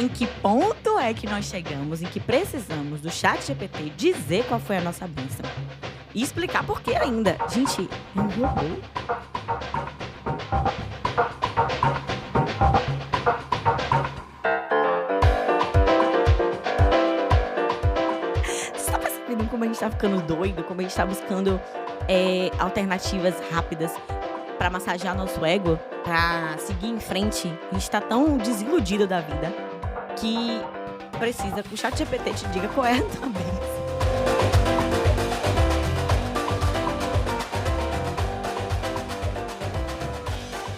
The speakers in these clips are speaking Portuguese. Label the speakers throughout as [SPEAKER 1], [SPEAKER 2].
[SPEAKER 1] em que ponto é que nós chegamos em que precisamos do ChatGPT dizer qual foi a nossa bênção e explicar por quê ainda. Gente, é um robô? Você tá percebendo como a gente tá ficando doido, como a gente tá buscando, alternativas rápidas pra massagear nosso ego, pra seguir em frente? A gente tá tão desiludido da vida que precisa que o ChatGPT te diga qual é a tua bênção.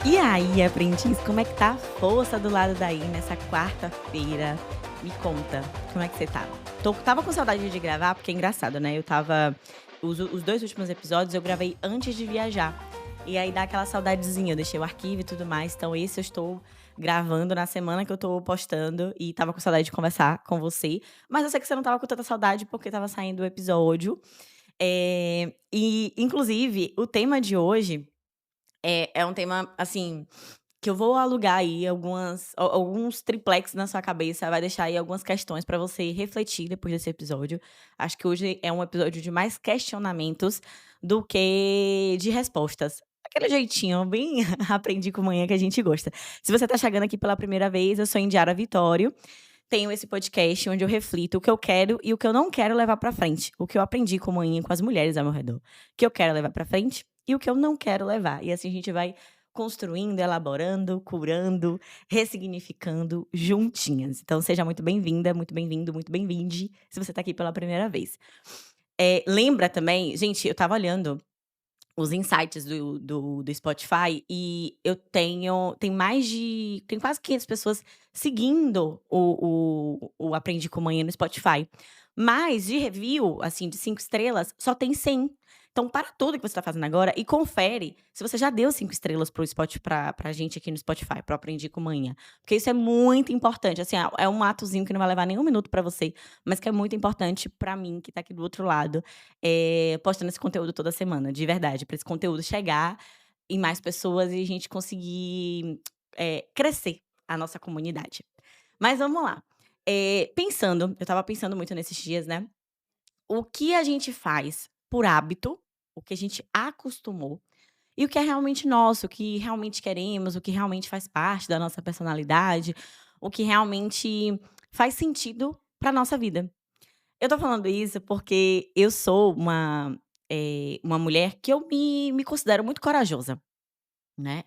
[SPEAKER 1] E aí, aprendiz, como é que tá a força do lado daí nessa quarta-feira? Me conta, como é que você tá? Tava com saudade de gravar, porque é engraçado, né? Os 2 últimos episódios eu gravei antes de viajar. E aí dá aquela saudadezinha, eu deixei o arquivo e tudo mais. Então esse eu estou gravando na semana que eu tô postando e tava com saudade de conversar com você. Mas eu sei que você não tava com tanta saudade porque tava saindo o episódio. E inclusive o tema de hoje é um tema, assim, que eu vou alugar aí alguns triplex na sua cabeça, vai deixar aí algumas questões pra você refletir depois desse episódio. Acho que hoje é um episódio de mais questionamentos do que de respostas. Aquele jeitinho bem aprendi com manhã que a gente gosta. Se você tá chegando aqui pela primeira vez, eu sou Indiara Vitório, tenho esse podcast onde eu reflito o que eu quero e o que eu não quero levar pra frente, o que eu aprendi com manhã com as mulheres ao meu redor, o que eu quero levar pra frente e o que eu não quero levar. E assim a gente vai construindo, elaborando, curando, ressignificando juntinhas. Então seja muito bem-vinda, muito bem-vindo, muito bem-vinde, se você tá aqui pela primeira vez. Lembra também gente, eu estava olhando os insights do Spotify e eu tem quase 500 pessoas seguindo o Aprendi com Manhã no Spotify. Mas de review, assim, de 5 estrelas, só tem 100. Então para tudo que você tá fazendo agora e confere se você já deu 5 estrelas para o Spoti pra gente aqui no Spotify, para o Aprendi com Manhã. Porque isso é muito importante, assim, é um atozinho que não vai levar nenhum minuto pra você, mas que é muito importante pra mim que tá aqui do outro lado, postando esse conteúdo toda semana, de verdade, pra esse conteúdo chegar em mais pessoas e a gente conseguir, crescer a nossa comunidade. Mas vamos lá. Eu estava pensando muito nesses dias, né, o que a gente faz por hábito, o que a gente acostumou, e o que é realmente nosso, o que realmente queremos, o que realmente faz parte da nossa personalidade, o que realmente faz sentido pra nossa vida. Eu tô falando isso porque eu sou uma mulher que eu me considero muito corajosa, né.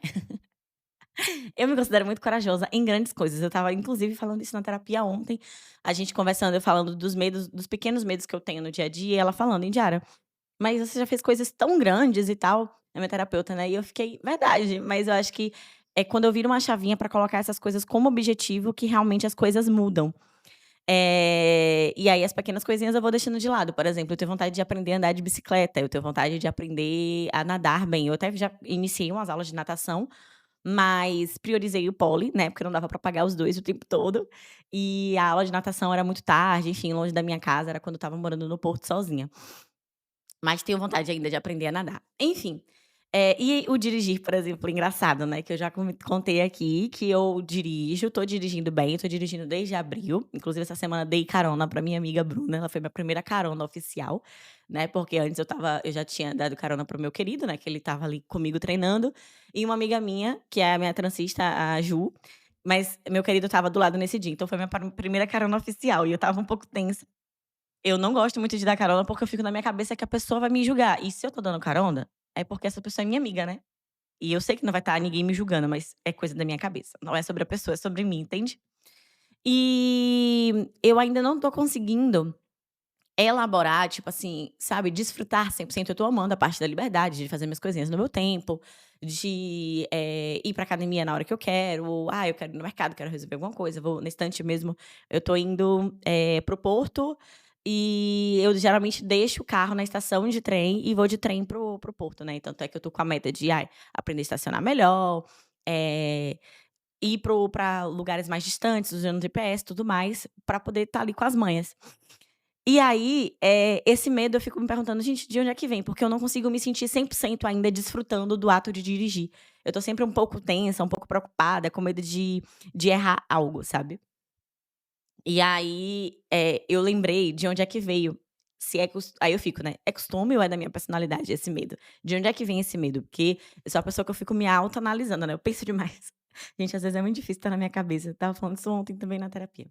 [SPEAKER 1] Eu me considero muito corajosa em grandes coisas. Eu estava inclusive falando isso na terapia ontem, a gente conversando, eu falando dos pequenos medos que eu tenho no dia a dia e ela falando: "Indiara, mas você já fez coisas tão grandes e tal", é minha terapeuta, né, e eu fiquei: "Verdade", mas eu acho que é quando eu viro uma chavinha pra colocar essas coisas como objetivo que realmente as coisas mudam. E aí as pequenas coisinhas eu vou deixando de lado, por exemplo, eu tenho vontade de aprender a andar de bicicleta, eu tenho vontade de aprender a nadar bem, eu até já iniciei umas aulas de natação, mas priorizei o pole, né, porque não dava pra pagar os 2 o tempo todo, e a aula de natação era muito tarde, enfim, longe da minha casa, era quando eu estava morando no Porto sozinha. Mas tenho vontade ainda de aprender a nadar. Enfim, e o dirigir, por exemplo, engraçado, né, que eu já contei aqui que eu dirijo, tô dirigindo bem, tô dirigindo desde abril, inclusive essa semana dei carona pra minha amiga Bruna, ela foi minha primeira carona oficial, né, porque antes eu já tinha dado carona para o meu querido, né, que ele estava ali comigo treinando, e uma amiga minha, que é a minha transista, a Ju, mas meu querido estava do lado nesse dia, então foi minha primeira carona oficial e eu estava um pouco tensa. Eu não gosto muito de dar carona, porque eu fico na minha cabeça que a pessoa vai me julgar. E se eu tô dando carona, é porque essa pessoa é minha amiga, né. E eu sei que não vai estar ninguém me julgando, mas é coisa da minha cabeça. Não é sobre a pessoa, é sobre mim, entende? E eu ainda não tô conseguindo elaborar, tipo assim, sabe, desfrutar 100%. Eu tô amando a parte da liberdade, de fazer minhas coisinhas no meu tempo, de, ir pra academia na hora que eu quero, ou, eu quero ir no mercado, quero resolver alguma coisa, vou nesse instante mesmo, eu tô indo, para o Porto, e eu geralmente deixo o carro na estação de trem e vou de trem para o Porto, né. Tanto é que eu tô com a meta de, aprender a estacionar melhor, ir pra lugares mais distantes, usando GPS e tudo mais, pra poder estar ali com as manhas. E aí, esse medo eu fico me perguntando: "Gente, de onde é que vem?", porque eu não consigo me sentir 100% ainda desfrutando do ato de dirigir. Eu tô sempre um pouco tensa, um pouco preocupada, com medo de errar algo, sabe. E aí, eu lembrei de onde é que veio, se é aí eu fico, né, é costume ou é da minha personalidade esse medo? De onde é que vem esse medo? Porque eu sou uma pessoa que eu fico me autoanalisando, né, eu penso demais. Gente, às vezes é muito difícil estar na minha cabeça, eu estava falando isso ontem também na terapia.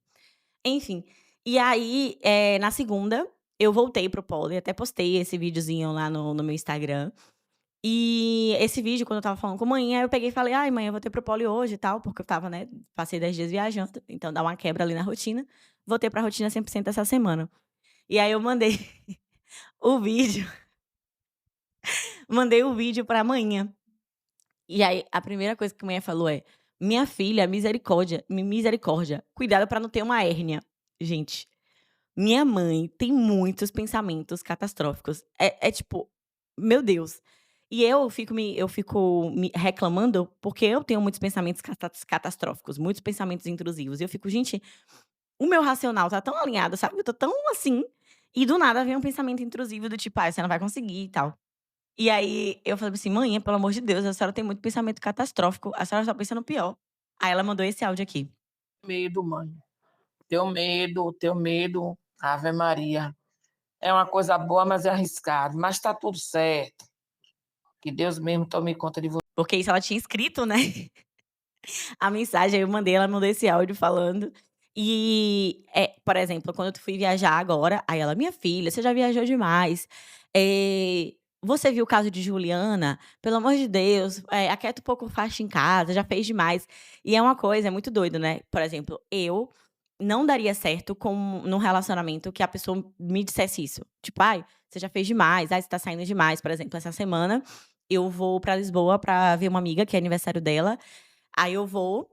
[SPEAKER 1] Enfim, e aí, na segunda, eu voltei para o polo até postei esse videozinho lá no meu Instagram. E esse vídeo, quando eu estava falando com a mãe, aí eu peguei e falei: "Ai mãe, eu voltei para o pole hoje e tal", porque eu estava, né, passei 10 dias viajando, então dá uma quebra ali na rotina. Voltei pra rotina 100% essa semana. E aí eu mandei o vídeo mandei o vídeo pra manhã. E aí a primeira coisa que a mulher falou é: "Minha filha, misericórdia, cuidado pra não ter uma hérnia". Gente, minha mãe tem muitos pensamentos catastróficos. É tipo, meu Deus. E eu fico me reclamando, porque eu tenho muitos pensamentos catastróficos, muitos pensamentos intrusivos. E eu fico: "Gente, o meu racional tá tão alinhado, sabe, eu tô tão assim", e do nada vem um pensamento intrusivo do tipo: "Ai, você não vai conseguir e tal". E aí eu falei assim: "Mãe, pelo amor de Deus, a senhora tem muito pensamento catastrófico, a senhora só pensa no pior". Aí ela mandou esse áudio aqui.
[SPEAKER 2] Medo, mãe. Teu medo, Ave Maria. É uma coisa boa, mas é arriscado. Mas tá tudo certo. Que Deus mesmo tome conta de você.
[SPEAKER 1] Porque isso ela tinha escrito, né, a mensagem, aí eu mandei, ela mandou esse áudio falando. E, por exemplo, quando eu fui viajar agora, aí ela: "Minha filha, você já viajou demais, você viu o caso de Juliana? Pelo amor de Deus, aquieta um pouco faixa em casa, já fez demais". E é uma coisa, é muito doido, né, por exemplo, eu não daria certo num relacionamento que a pessoa me dissesse isso, tipo: "Ai, você já fez demais, ai, você tá saindo demais". Por exemplo, essa semana eu vou pra Lisboa pra ver uma amiga que é aniversário dela. Aí eu vou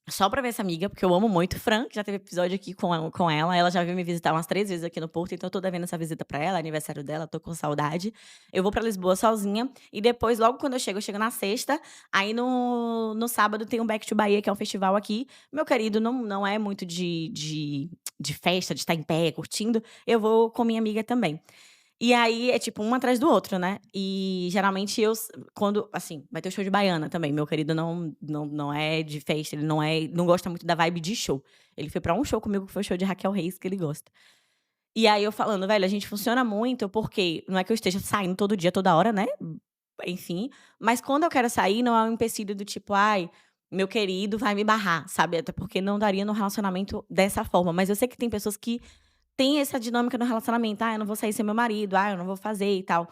[SPEAKER 1] só pra ver essa amiga, porque eu amo muito. Fran, que já teve episódio aqui com ela já veio me visitar umas 3 vezes aqui no Porto, então eu tô devendo essa visita pra ela, aniversário dela, tô com saudade. Eu vou pra Lisboa sozinha e depois, logo quando eu chego na sexta, aí no sábado tem o Back to Bahia, que é um festival aqui. Meu querido não é muito de festa, de estar em pé curtindo, eu vou com minha amiga também. E aí é tipo um atrás do outro, né. E geralmente quando assim, vai ter o show de Baiana também, meu querido não é de festa, ele não gosta muito da vibe de show. Ele foi pra um show comigo que foi o show de Raquel Reis, que ele gosta. E aí eu falando: "Velho, a gente funciona muito, porque não é que eu esteja saindo todo dia, toda hora, né, enfim, mas quando eu quero sair não é um empecilho do tipo: 'Ai, meu querido vai me barrar'", sabe, até porque não daria no relacionamento dessa forma, mas eu sei que tem pessoas que têm essa dinâmica no relacionamento: "Ah, eu não vou sair sem meu marido. Ah, eu não vou fazer e tal".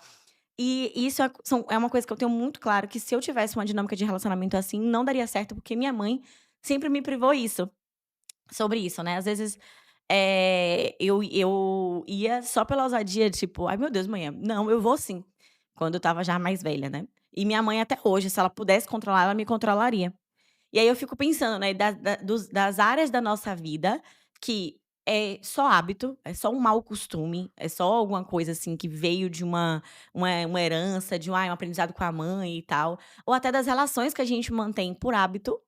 [SPEAKER 1] E isso é uma coisa que eu tenho muito claro, que se eu tivesse uma dinâmica de relacionamento assim, não daria certo, porque minha mãe sempre me privou sobre isso, né. Às vezes, eu ia só pela ousadia, tipo: "Ai, meu Deus, mãe, não, eu vou sim", quando eu estava já mais velha, né. E minha mãe até hoje, se ela pudesse controlar, ela me controlaria. E aí eu fico pensando, né, das áreas da nossa vida que é só hábito, é só um mau costume, é só alguma coisa, assim, que veio de uma herança, um aprendizado com a mãe e tal, ou até das relações que a gente mantém por hábito,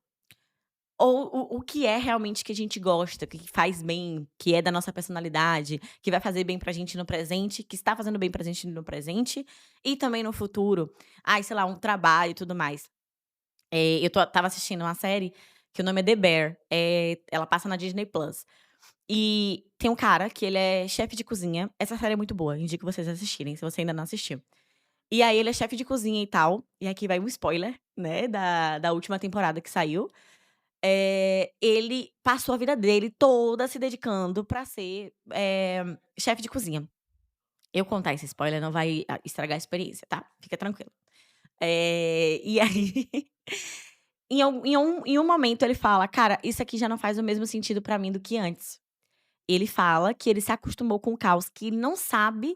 [SPEAKER 1] ou o que é realmente que a gente gosta, que faz bem, que é da nossa personalidade, que vai fazer bem pra gente no presente, que está fazendo bem pra gente no presente e também no futuro. Ai, sei lá, um trabalho e tudo mais. Estava assistindo uma série que o nome é The Bear, ela passa na Disney Plus. E tem um cara que ele é chefe de cozinha, essa série é muito boa, indico vocês assistirem, se você ainda não assistiu. E aí ele é chefe de cozinha e tal, e aqui vai um spoiler, né, da última temporada que saiu. Ele passou a vida dele toda se dedicando pra ser, chefe de cozinha. Eu contar esse spoiler não vai estragar a experiência, tá, fica tranquilo. E aí em um momento ele fala: "Cara, isso aqui já não faz o mesmo sentido pra mim do que antes". Ele fala que ele se acostumou com o caos, que ele não sabe,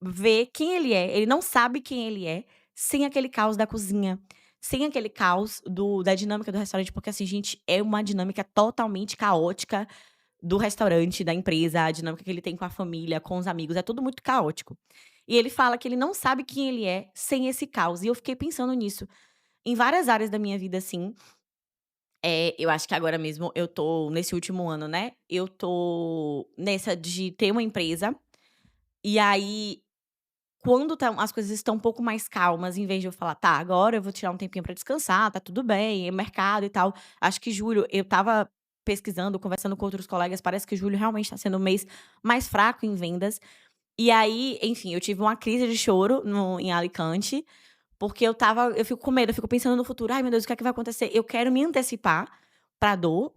[SPEAKER 1] ver quem ele não sabe quem ele é, sem aquele caos da cozinha, sem aquele caos da dinâmica do restaurante, porque, assim, gente, é uma dinâmica totalmente caótica do restaurante, da empresa, a dinâmica que ele tem com a família, com os amigos, é tudo muito caótico. E ele fala que ele não sabe quem ele é sem esse caos, e eu fiquei pensando nisso. Em várias áreas da minha vida, assim, eu acho que agora mesmo eu tô nesse último ano, né, eu tô nessa de ter uma empresa, e aí quando as coisas estão um pouco mais calmas, em vez de eu falar: "Tá, agora eu vou tirar um tempinho pra descansar, tá tudo bem, é mercado e tal". Acho que julho eu estava pesquisando, conversando com outros colegas, parece que julho realmente está sendo o mês mais fraco em vendas. E aí, enfim, eu tive uma crise de choro em Alicante, porque eu fico com medo, eu fico pensando no futuro: "Ai meu Deus, o que é que vai acontecer?". Eu quero me antecipar pra dor,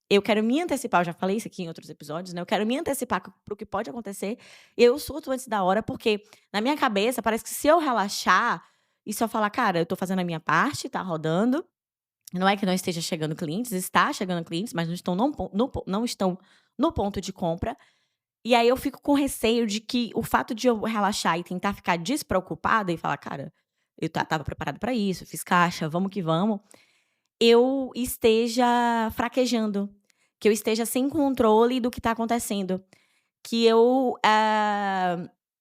[SPEAKER 1] eu quero me antecipar, eu já falei isso aqui em outros episódios, né, eu quero me antecipar para o que pode acontecer, e eu surto antes da hora, porque na minha cabeça parece que se eu relaxar e só falar: "Cara, eu tô fazendo a minha parte, tá rodando, não é que não esteja chegando clientes, está chegando clientes, mas não estão não estão no ponto de compra". E aí eu fico com receio de que o fato de eu relaxar e tentar ficar despreocupada e falar: "Cara, eu estava preparada pra isso, fiz caixa, vamos que vamos", eu esteja fraquejando, que eu esteja sem controle do que tá acontecendo, que eu,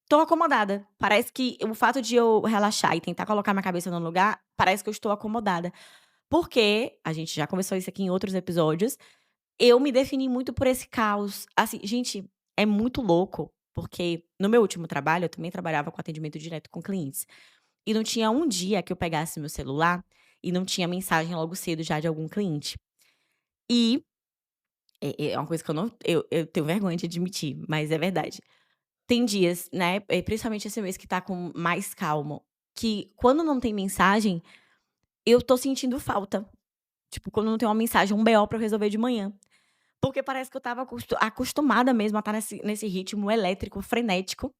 [SPEAKER 1] tô acomodada. Parece que o fato de eu relaxar e tentar colocar minha cabeça no lugar, parece que eu estou acomodada. Porque, a gente já conversou isso aqui em outros episódios, eu me defini muito por esse caos. Assim, gente, é muito louco, porque no meu último trabalho, eu também trabalhava com atendimento direto com clientes. E não tinha um dia que eu pegasse meu celular e não tinha mensagem logo cedo já de algum cliente. E é uma coisa que eu tenho vergonha de admitir, mas é verdade. Tem dias, né, principalmente esse mês que tá com mais calmo, que quando não tem mensagem, eu tô sentindo falta. Tipo, quando não tem uma mensagem, um BO pra eu resolver de manhã. Porque parece que eu estava acostumada mesmo a estar nesse ritmo elétrico, frenético.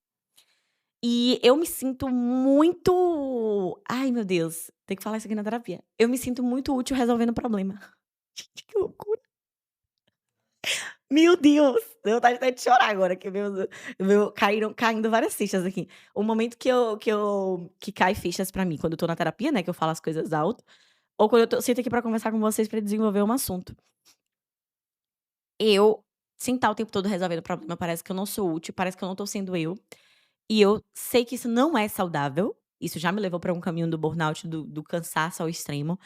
[SPEAKER 1] E eu me sinto muito ai meu Deus, tem que falar isso aqui na terapia. Eu me sinto muito útil resolvendo problema. Gente, que loucura. Meu Deus, deu vontade até de chorar agora, que caíram caindo várias fichas aqui. O momento que cai fichas pra mim, quando eu tô na terapia, né, que eu falo as coisas alto, ou quando sento aqui pra conversar com vocês pra desenvolver um assunto. Eu sentar o tempo todo resolvendo problema, parece que eu não sou útil, parece que eu não tô sendo eu. E eu sei que isso não é saudável, isso já me levou pra um caminho do burnout, do cansaço ao extremo,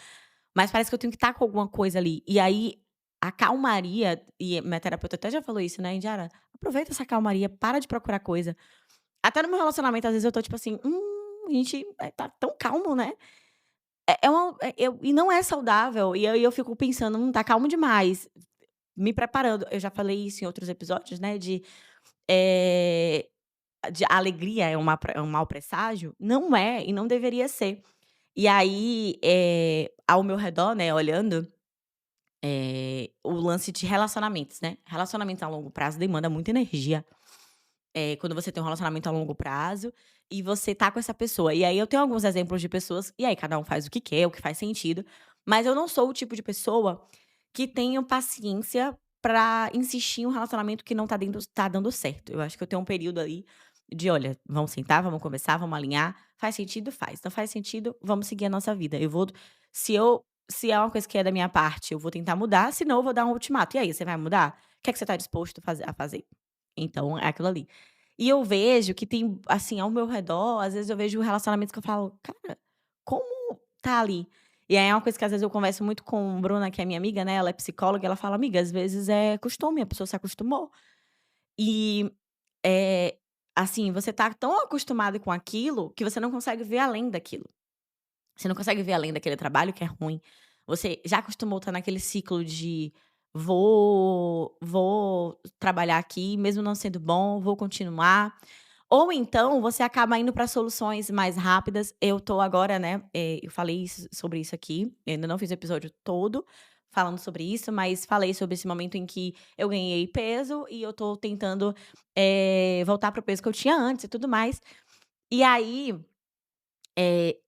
[SPEAKER 1] mas parece que eu tenho que estar com alguma coisa ali. E aí, a calmaria e minha terapeuta até já falou isso, né: "Indiara, aproveita essa calmaria, para de procurar coisa". Até no meu relacionamento, às vezes, eu tô tipo assim: a gente, tá tão calmo, né". E não é saudável, e aí eu fico pensando: tá calmo demais", me preparando. Eu já falei isso em outros episódios, né, eh de a alegria é um mau presságio? Não é, e não deveria ser. E aí, ao meu redor, né, olhando, o lance de relacionamentos, né. Relacionamentos a longo prazo demanda muita energia. Quando você tem um relacionamento a longo prazo e você tá com essa pessoa. E aí eu tenho alguns exemplos de pessoas e aí cada um faz o que quer, o que faz sentido, mas eu não sou o tipo de pessoa que tenho paciência pra insistir em um relacionamento que não tá dando certo. Eu acho que eu tenho um período ali de: "Olha, vamos sentar, vamos conversar, vamos alinhar, faz sentido? Faz, não faz sentido? Vamos seguir a nossa vida". Se é uma coisa que é da minha parte, eu vou tentar mudar, senão eu vou dar um ultimato: "E aí, você vai mudar? O que é que você tá disposto a fazer?". Então é aquilo ali. E eu vejo que tem, assim, ao meu redor, às vezes eu vejo relacionamentos que eu falo: "Cara, como tá ali?". E aí é uma coisa que às vezes eu converso muito com Bruna, que é minha amiga, né, ela é psicóloga, e ela fala: "Amiga, às vezes é costume, a pessoa se acostumou". E, eh, assim, você tá tão acostumado com aquilo, que você não consegue ver além daquilo. Você não consegue ver além daquele trabalho que é ruim. Você já acostumou estar naquele ciclo de: "Vou trabalhar aqui, mesmo não sendo bom, vou continuar". Ou então você acaba indo para soluções mais rápidas. Eu tô agora, né, eu falei sobre isso aqui, eu ainda não fiz o episódio todo falando sobre isso, mas falei sobre esse momento em que eu ganhei peso e eu tô tentando, voltar para o peso que eu tinha antes e tudo mais. E aí, eh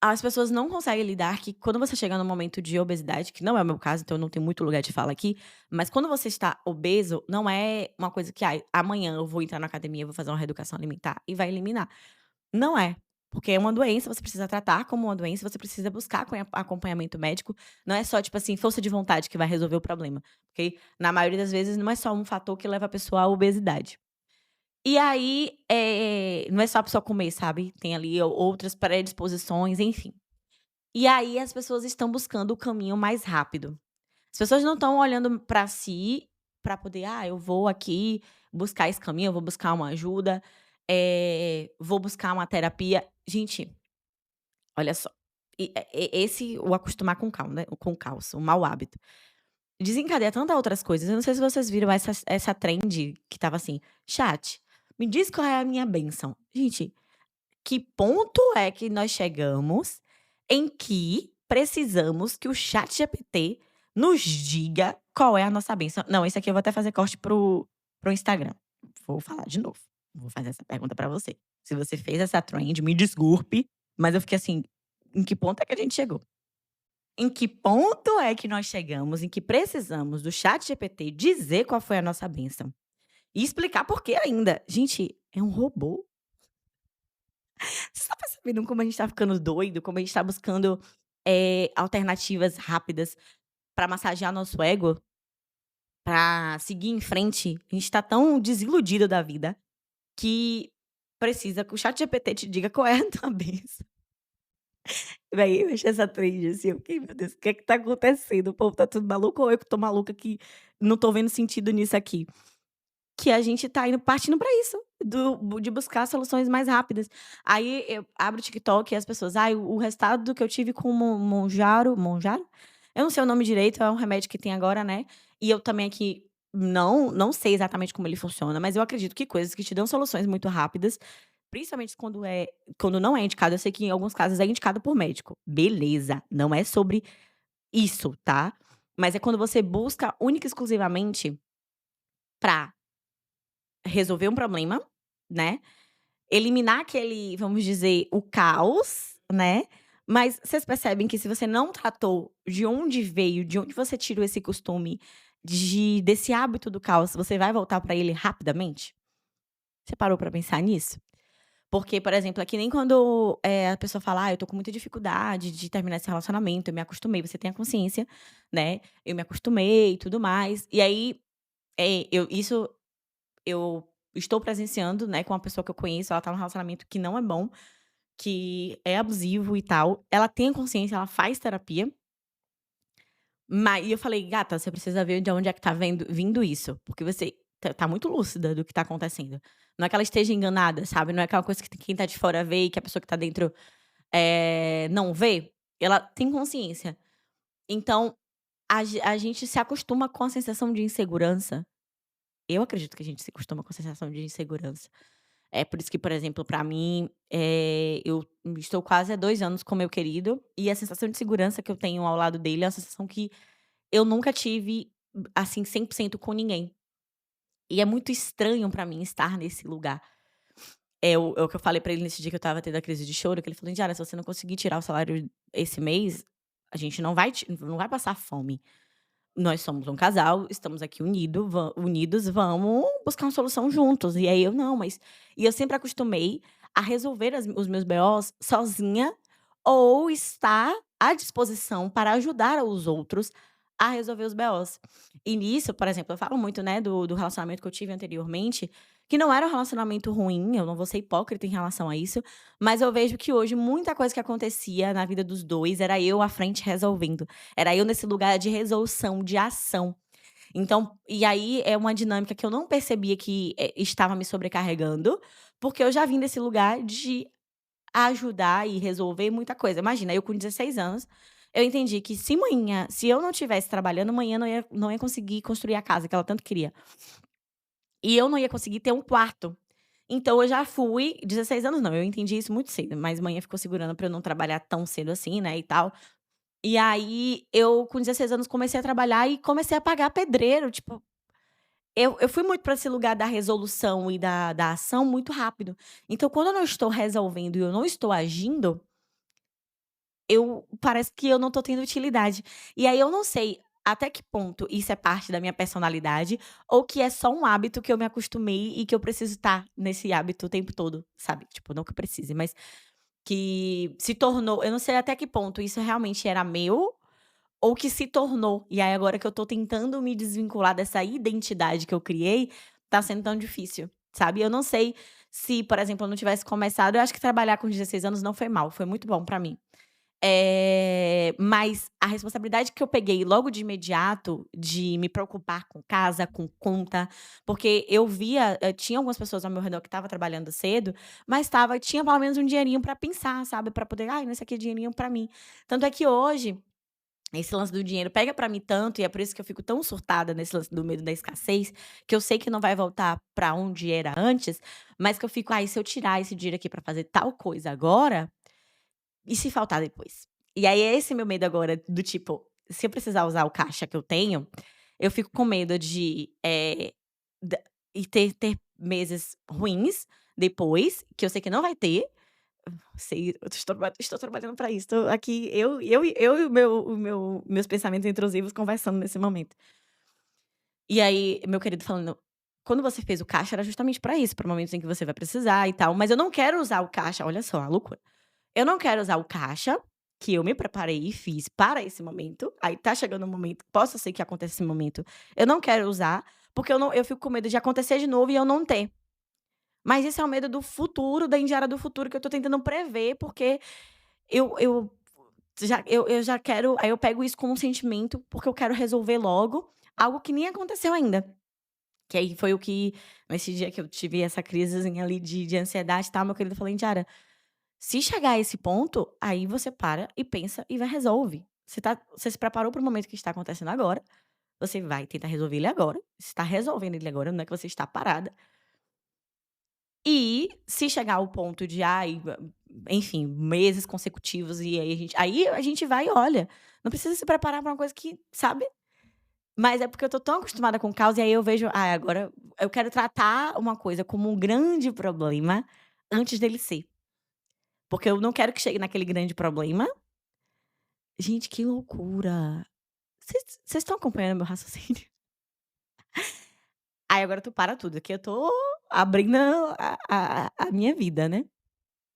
[SPEAKER 1] as pessoas não conseguem lidar que quando você chega num momento de obesidade, que não é o meu caso, então eu não tenho muito lugar de fala aqui, mas quando você está obeso, não é uma coisa que: "Ai, amanhã eu vou entrar na academia, vou fazer uma reeducação alimentar e vai eliminar". Não é, porque é uma doença, você precisa tratar como uma doença, você precisa buscar acompanhamento médico, não é só, tipo assim, força de vontade que vai resolver o problema, porque na maioria das vezes não é só um fator que leva a pessoa à obesidade. E aí, não é só a pessoa comer, sabe, tem ali outras predisposições, enfim. E aí as pessoas estão buscando o caminho mais rápido. As pessoas não estão olhando pra si, pra poder: "Ah, eu vou aqui buscar esse caminho, eu vou buscar uma ajuda, vou buscar uma terapia". Gente, olha só, esse o acostumar com o caos, né, com o caos, o mau hábito. desencadeia tanta outras coisas. Eu não sei se vocês viram essa trend que estava assim: "Chat, me diz qual é a minha bênção". Gente, que ponto é que nós chegamos em que precisamos que o ChatGPT nos diga qual é a nossa bênção? Não, isso aqui eu vou até fazer corte para o Instagram. Vou falar de novo. Vou fazer essa pergunta pra você. Se você fez essa trend, me desculpe, mas eu fiquei assim: em que ponto é que a gente chegou? Em que ponto é que nós chegamos em que precisamos do ChatGPT dizer qual foi a nossa bênção? E explicar por quê ainda. Gente, é um robô. Você tá percebendo como a gente tá ficando doido, como a gente tá buscando, alternativas rápidas pra massagear nosso ego, pra seguir em frente? A gente tá tão desiludido da vida que precisa que o ChatGPT te diga qual é a tua bênção. Véi, eu achei essa trend assim, eu fiquei: "Meu Deus, o que é que tá acontecendo? O povo tá tudo maluco ou eu que tô maluca que não tô vendo sentido nisso aqui?". Que a gente tá indo partindo pra isso, de buscar soluções mais rápidas. Aí eu abro o TikTok e as pessoas: "Ai, o resultado que eu tive com o Monjaro? Eu não sei o nome direito, é um remédio que tem agora, né, e eu também aqui não sei exatamente como ele funciona, mas eu acredito que coisas que te dão soluções muito rápidas, principalmente quando não é indicado, eu sei que em alguns casos é indicado por médico, beleza, não é sobre isso, tá. Mas é quando você busca única e exclusivamente pra resolver um problema, né, eliminar aquele, vamos dizer, o caos, né, mas vocês percebem que se você não tratou de onde veio, de onde você tirou esse costume desse hábito do caos, você vai voltar pra ele rapidamente? Você parou pra pensar nisso? Porque, por exemplo, é que nem quando, a pessoa fala: "Ah, eu tô com muita dificuldade de terminar esse relacionamento, eu me acostumei", você tem a consciência, né, "Eu me acostumei e tudo mais", e aí, eu estou presenciando, né, com uma pessoa que eu conheço, ela tá num relacionamento que não é bom, que é abusivo e tal. Ela tem consciência, ela faz terapia, e eu falei: "Gata, você precisa ver de onde é que tá vindo isso, porque você tá muito lúcida do que tá acontecendo. Não é que ela esteja enganada, sabe, não é aquela coisa que quem tá de fora vê e que a pessoa que tá dentro, não vê. Ela tem consciência. Então, a gente se acostuma com a sensação de insegurança. Eu acredito que a gente se acostuma com a sensação de insegurança. É por isso que, por exemplo, pra mim, eu estou quase há 2 anos com meu querido, e a sensação de segurança que eu tenho ao lado dele é uma sensação que eu nunca tive, assim, 100% com ninguém. E é muito estranho pra mim estar nesse lugar. É o que eu falei pra ele nesse dia que eu estava tendo a crise de choro, que ele falou: "Indiana, se você não conseguir tirar o salário esse mês, a gente não vai passar fome. Nós somos um casal, estamos aqui unidos, vamos buscar uma solução juntos". E aí eu: "Não, mas". E eu sempre acostumei a resolver os meus BOs sozinha, ou estar à disposição para ajudar os outros a resolver os BOs. E nisso, por exemplo, eu falo muito, né, do relacionamento que eu tive anteriormente, que não era um relacionamento ruim, eu não vou ser hipócrita em relação a isso, mas eu vejo que hoje muita coisa que acontecia na vida dos 2 era eu à frente resolvendo. Era eu nesse lugar de resolução, de ação. Então e aí é uma dinâmica que eu não percebia que, estava me sobrecarregando, porque eu já vim desse lugar de ajudar e resolver muita coisa. Imagina, eu com 16 anos, eu entendi que se eu não estivesse trabalhando, amanhã não ia conseguir construir a casa que ela tanto queria. E eu não ia conseguir ter um quarto. Então eu já fui 16 anos não, eu entendi isso muito cedo, mas manhã ficou segurando pra eu não trabalhar tão cedo assim, né, e tal. E aí eu com 16 anos comecei a trabalhar e comecei a pagar pedreiro, tipo, eu fui muito pra esse lugar da resolução e da ação muito rápido. Então quando eu não estou resolvendo e eu não estou agindo, eu parece que eu não tô tendo utilidade. E aí eu não sei até que ponto isso é parte da minha personalidade, ou que é só um hábito que eu me acostumei e que eu preciso estar nesse hábito o tempo todo, sabe. Tipo, não que eu precise, mas que se tornou, eu não sei até que ponto isso realmente era meu, ou que se tornou. E aí agora que eu tô tentando me desvincular dessa identidade que eu criei, tá sendo tão difícil, sabe. Eu não sei se, por exemplo, eu não tivesse começado, eu acho que trabalhar com 16 anos não foi mal, foi muito bom pra mim. Mas a responsabilidade que eu peguei logo de imediato, de me preocupar com casa, com conta, porque eu via, tinha algumas pessoas ao meu redor que estava trabalhando cedo, mas tinha pelo menos um dinheirinho pra pensar, sabe, pra poder: "Ai, isso aqui é dinheirinho pra mim". Tanto é que hoje Esse lance do dinheiro pega pra mim tanto, e é por isso que eu fico tão surtada nesse lance do medo da escassez, que eu sei que não vai voltar pra onde era antes, mas que eu fico: "Ai, se eu tirar esse dinheiro aqui pra fazer tal coisa agora, e se faltar depois?". E aí é esse meu medo agora, do tipo, se eu precisar usar o caixa que eu tenho, eu fico com medo de, da e ter meses ruins depois, que eu sei que não vai ter. Sei, eu estou trabalhando pra isso, estou aqui eu e o meu meus pensamentos intrusivos conversando nesse momento. E aí, meu querido falando: "Quando você fez o caixa era justamente pra isso, pra momentos em que você vai precisar e tal, mas eu não quero usar o caixa", olha só a loucura. "Eu não quero usar o caixa, que eu me preparei e fiz para esse momento, aí tá chegando o momento, possa ser que aconteça esse momento, eu não quero usar, porque eu fico com medo de acontecer de novo e eu não ter". Mas esse é o medo do futuro, da Indiara do futuro que eu tô tentando prever, porque eu eu já quero, aí eu pego isso como um sentimento, porque eu quero resolver logo algo que nem aconteceu ainda. Que aí foi o que nesse dia que eu tive essa crisezinha ali de ansiedade e tal, meu querido falou: "Indiara, se chegar a esse ponto, aí você para e pensa e vai resolve. Você se preparou para o momento que está acontecendo agora, você vai tentar resolver ele agora, você está resolvendo ele agora, não é que você está parada. E se chegar ao ponto de, ai, enfim, meses consecutivos e aí a gente vai e olha, não precisa se preparar pra uma coisa que, sabe, mas é porque eu tô tão acostumada com o caos e aí eu vejo, ah, agora eu quero tratar uma coisa como um grande problema antes dele ser, porque eu não quero que chegue naquele grande problema. Gente, que loucura. Vocês estão acompanhando meu raciocínio? Aí agora tu para tudo, que eu tô abrindo a minha vida, né.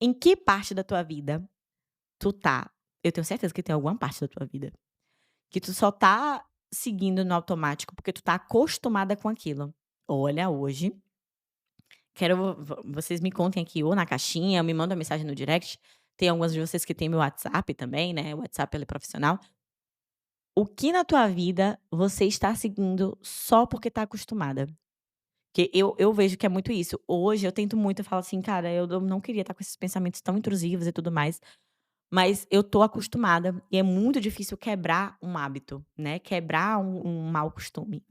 [SPEAKER 1] Em que parte da tua vida tu tá, eu tenho certeza que tem alguma parte da tua vida, que tu só tá seguindo no automático, porque tu tá acostumada com aquilo. Olha, hoje, quero vocês me contem aqui ou na caixinha, ou me mandam mensagem no direct, tem algumas de vocês que têm meu WhatsApp também, né, o WhatsApp ele é profissional. O que na tua vida você está seguindo só porque tá acostumada? Que eu vejo que é muito isso. Hoje eu tento muito, eu falo assim: "Cara, eu não queria estar com esses pensamentos tão intrusivos e tudo mais". Mas eu tô acostumada e é muito difícil quebrar um hábito, né, quebrar um mau costume.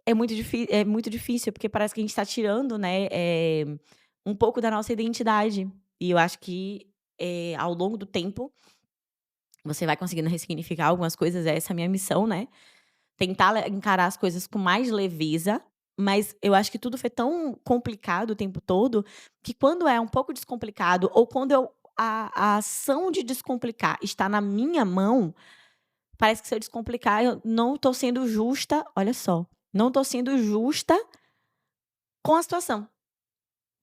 [SPEAKER 1] É muito difícil, porque parece que a gente tá tirando, né, um pouco da nossa identidade. E eu acho que, ao longo do tempo, você vai conseguindo ressignificar algumas coisas, essa é a minha missão, né, tentar encarar as coisas com mais leveza, mas eu acho que tudo foi tão complicado o tempo todo, que quando é um pouco descomplicado ou quando a ação de descomplicar está na minha mão, parece que se eu descomplicar eu não estou sendo justa, olha só, não estou sendo justa com a situação.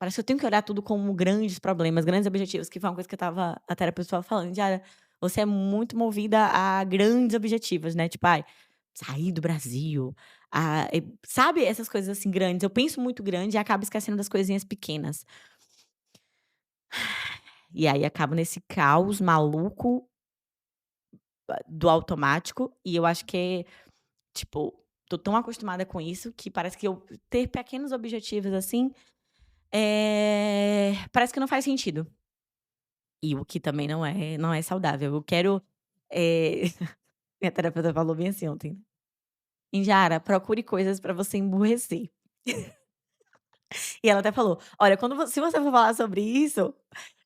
[SPEAKER 1] Parece que eu tenho que olhar tudo como grandes problemas, grandes objetivos, que foi uma coisa que eu estava a terapeuta estava falando: "Diara, você é muito movida a grandes objetivos, né, tipo, ai, sair do Brasil, sabe, essas coisas, assim, grandes. Eu penso muito grande e acabo esquecendo das coisinhas pequenas. E aí acabo nesse caos maluco do automático, e eu acho que, tipo, tô tão acostumada com isso que parece que eu ter pequenos objetivos, assim, parece que não faz sentido. E o que também não é saudável. Eu quero, eh, minha terapeuta falou bem assim ontem: "Indiara, procure coisas pra você emburrecer". E ela até falou: "Olha, se você for falar sobre isso,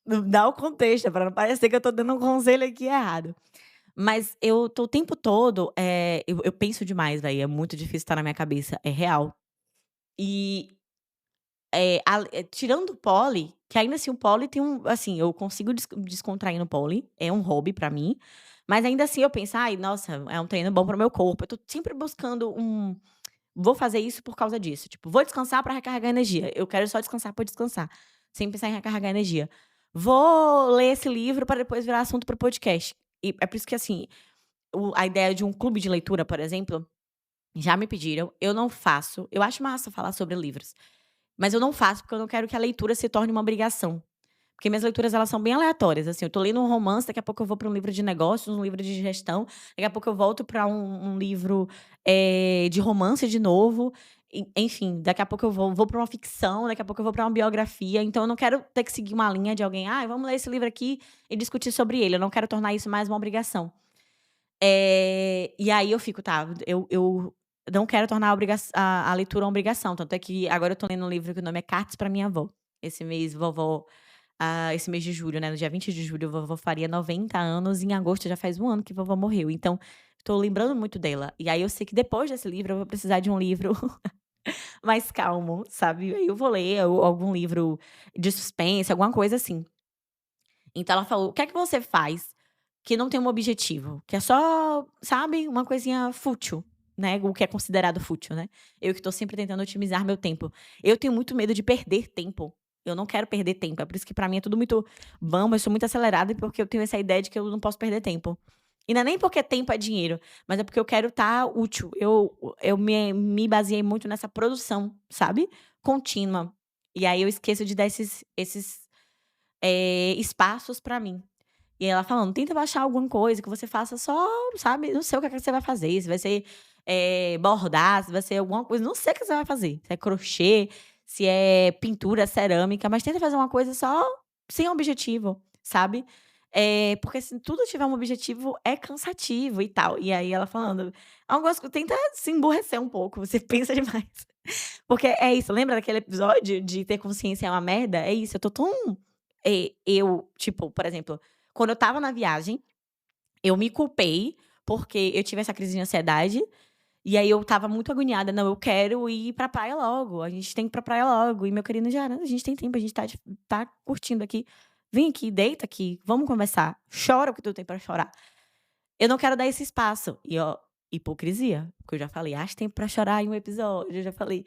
[SPEAKER 1] não dá o contexto, pra não parecer que eu tô dando um conselho aqui errado". Mas eu tô o tempo todo, eu penso demais, véi, é muito difícil estar na minha cabeça, é real. E, tirando o Poly, que ainda assim o Poly tem assim, eu consigo descontrair no Poly, é um hobby pra mim, mas ainda assim eu penso: "Ai, nossa, é um treino bom para o meu corpo". Eu tô sempre buscando vou fazer isso por causa disso, tipo, vou descansar pra recarregar energia, eu quero só descansar por descansar, sem pensar em recarregar energia. Vou ler esse livro para depois virar assunto para o podcast. E é por isso que, assim, a ideia de um clube de leitura, por exemplo, já me pediram, eu não faço. Eu acho massa falar sobre livros, mas eu não faço, porque eu não quero que a leitura se torne uma obrigação. Porque minhas leituras, elas são bem aleatórias, assim, eu tô lendo um romance, daqui a pouco eu vou pra um livro de negócios, um livro de gestão, daqui a pouco eu volto pra um livro, de romance de novo, enfim, daqui a pouco eu vou pra uma ficção, daqui a pouco eu vou pra uma biografia, então eu não quero ter que seguir uma linha de alguém: "Ai, vamos ler esse livro aqui e discutir sobre ele", eu não quero tornar isso mais uma obrigação. E aí eu fico, tá, eu não quero tornar a leitura uma obrigação, tanto é que agora eu tô lendo um livro que o nome é Cartas pra Minha Avó. Esse mês vovó esse mês de julho, né, no dia 20 de julho, vovó faria 90 anos, e em agosto já faz 1 ano que vovó morreu, então tô lembrando muito dela. E aí eu sei que depois desse livro eu vou precisar de um livro mais calmo, sabe. Aí eu vou ler algum livro de suspense, alguma coisa assim. Então ela falou: "O que é que você faz que não tem um objetivo? Que é só, sabe, uma coisinha fútil", né, o que é considerado fútil, né. Eu que tô sempre tentando otimizar meu tempo. Eu tenho muito medo de perder tempo. Eu não quero perder tempo, é por isso que pra mim é tudo muito vamos, eu sou muito acelerada, porque eu tenho essa ideia de que eu não posso perder tempo. E não é nem porque tempo é dinheiro, mas é porque eu quero estar útil. Eu me baseei muito nessa produção, sabe, contínua. E aí eu esqueço de dar esses espaços pra mim. E ela falando: "Tenta baixar alguma coisa que você faça só, sabe, não sei o que é que você vai fazer, se vai ser, bordar, se vai ser alguma coisa, não sei o que você vai fazer, se é crochê, se é pintura, cerâmica, mas tenta fazer uma coisa só sem objetivo, sabe. Porque se tudo tiver um objetivo é cansativo e tal". E aí ela falando: "É um negócio que tenta se emburrecer um pouco, você pensa demais". Porque é isso, lembra daquele episódio de ter consciência é uma merda? É isso, eu tô tão tipo, por exemplo, quando eu estava na viagem, eu me culpei, porque eu tive essa crise de ansiedade, e aí eu estava muito agoniada: "Não, eu quero ir pra praia logo, a gente tem que ir pra praia logo", e meu querido já: "Não, a gente tem tempo, a gente tá curtindo aqui, vem aqui, deita aqui, vamos conversar, chora o que tu tem pra chorar". Eu não quero dar esse espaço, e ó, hipocrisia, porque eu já falei: "Acho tempo pra chorar em um episódio", eu já falei,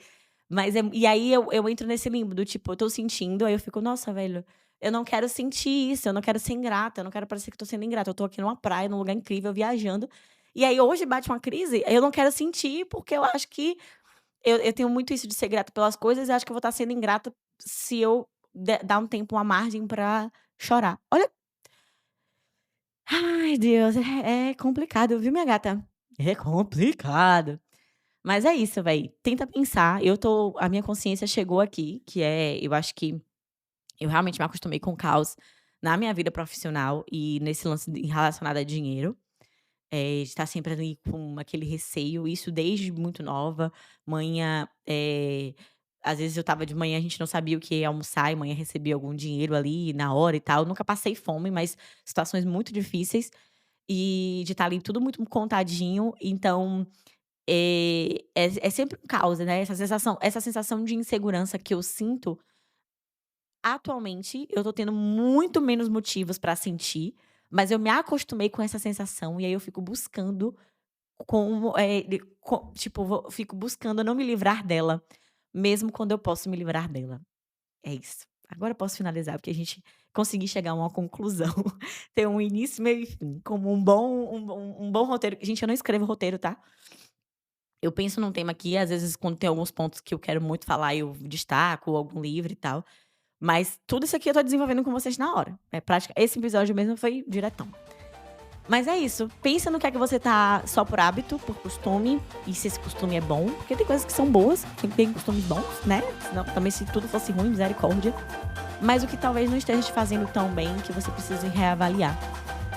[SPEAKER 1] mas e aí eu entro nesse limbo do tipo, eu tô sentindo, aí eu fico: "Nossa, velho, eu não quero sentir isso, eu não quero ser ingrata, eu não quero parecer que tô sendo ingrata, eu tô aqui numa praia, num lugar incrível, viajando". E aí hoje bate uma crise, eu não quero sentir, porque eu acho que eu tenho muito isso de ser grata pelas coisas, e acho que eu vou estar sendo ingrata se eu dar um tempo, uma margem pra chorar. Olha, ai Deus, é complicado, viu minha gata? É complicado. Mas é isso, véi, tenta pensar, a minha consciência chegou aqui, que eu acho que eu realmente me acostumei com o caos na minha vida profissional e nesse lance relacionado a dinheiro, de estar sempre ali com aquele receio, isso desde muito nova. Manhã, às vezes eu estava de manhã, a gente não sabia o que ia almoçar e manhã recebia algum dinheiro ali na hora e tal. Nunca passei fome, mas situações muito difíceis e de estar ali tudo muito contadinho, então é sempre um caos, né, essa sensação de insegurança que eu sinto, atualmente, eu tô tendo muito menos motivos pra sentir, mas eu me acostumei com essa sensação, e aí eu fico buscando tipo, fico buscando não me livrar dela, mesmo quando eu posso me livrar dela. É isso. Agora eu posso finalizar, porque a gente conseguir chegar a uma conclusão, ter um início, meio e fim, como um bom roteiro. Gente, eu não escrevo roteiro, tá? Eu penso num tema aqui, às vezes, quando tem alguns pontos que eu quero muito falar, eu destaco algum livro e tal, mas tudo isso aqui eu tô desenvolvendo com vocês na hora. É prática, esse episódio mesmo foi diretão. Mas é isso, pensa no que é que você tá só por hábito, por costume, e se esse costume é bom, porque tem coisas que são boas, tem costumes bons, né, senão também se tudo fosse ruim, misericórdia. Mas o que talvez não esteja te fazendo tão bem, que você precisa reavaliar.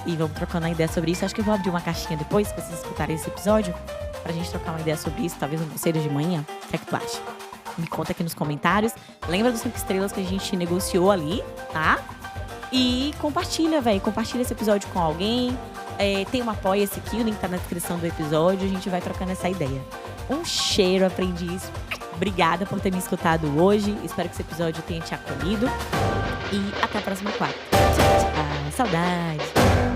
[SPEAKER 1] E vamos trocando a ideia sobre isso. Acho que eu vou abrir uma caixinha depois, pra vocês escutarem esse episódio, pra gente trocar uma ideia sobre isso, talvez um conselho de manhã. O que é que tu acha? Me conta aqui nos comentários. Lembra dos 5 estrelas que a gente negociou ali, tá? E compartilha, velho. Compartilha esse episódio com alguém. Tem um apoia-se aqui, o link tá na descrição do episódio. A gente vai trocando essa ideia. Um cheiro, aprendiz. Obrigada por ter me escutado hoje. Espero que esse episódio tenha te acolhido. E até a próxima quarta. Tchau, tchau. Saudade.